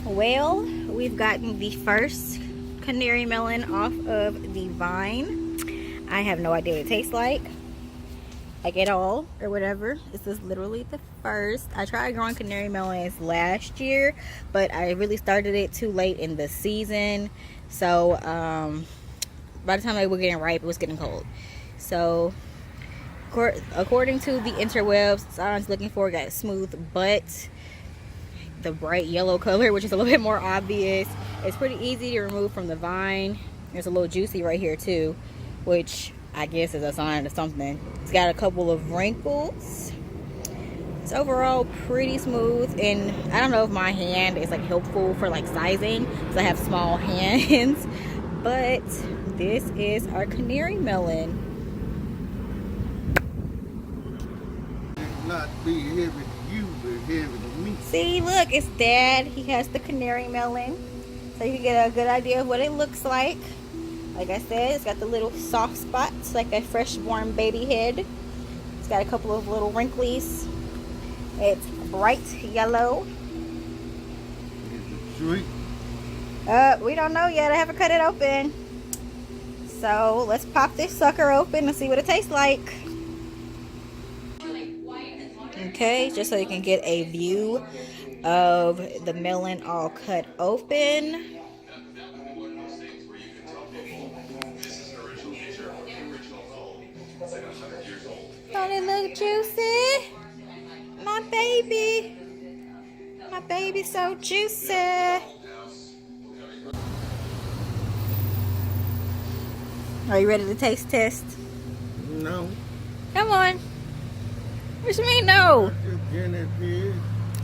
Well, we've gotten the first canary melon off of the vine. I have no idea what it tastes like at all or whatever. This is literally the first. I tried growing canary melons last year, but I really started it too late in the season. So by the time they were getting ripe, it was getting cold. So according to the interwebs, Son's looking for got smooth butt, the bright yellow color, which is a little bit more obvious. It's pretty easy to remove from the vine. There's a little juicy right here too, which I guess is a sign of something. It's got a couple of wrinkles. It's overall pretty smooth, and I don't know if my hand is like helpful for like sizing because I have small hands, but this is our canary melon. Not be heavy to you, but heavy to me. See, look, it's Dad. He has the canary melon, so you can get a good idea of what it looks like. Like I said, it's got the little soft spots, like a fresh-born baby head. It's got a couple of little wrinklies. It's bright yellow. Is it sweet? We don't know yet. I haven't cut it open. So let's pop this sucker open and see what it tastes like. Okay, just so you can get a view of the melon all cut open. Don't it look juicy? My baby. My baby's so juicy. Are you ready to taste test? No. Come on. What you mean no?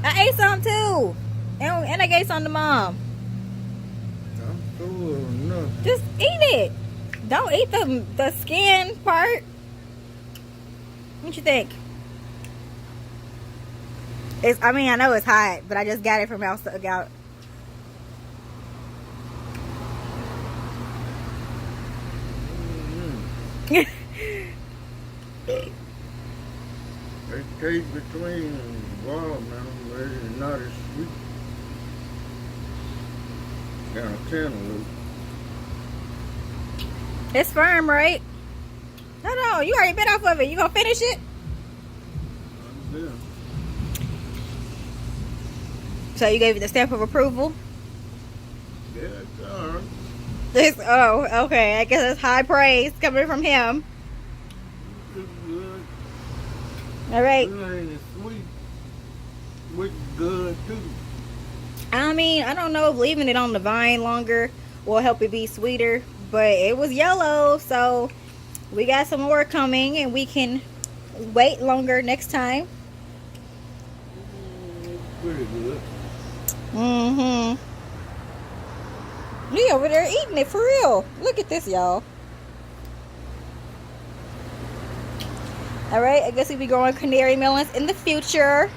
I ate some too. And I gave some to Mom. I'm full of nothing. Just eat it. Don't eat the skin part. What you think? I mean, I know it's hot, but I just got it from outside. They taste between watermelon, but it's not as sweet. Got a cantaloupe. It's firm, right? No, you already bit off of it. You gonna finish it? Yeah. So you gave it the stamp of approval? Yeah, it's alright. Oh, okay. I guess it's high praise coming from him. It's good. All right. It ain't as sweet. Sweet good too. I mean, I don't know if leaving it on the vine longer will help it be sweeter, but it was yellow, so we got some more coming and we can wait longer next time. Pretty good. Mm-hmm. Me over there eating it for real. Look at this, y'all. All right, I guess we'll be growing canary melons in the future.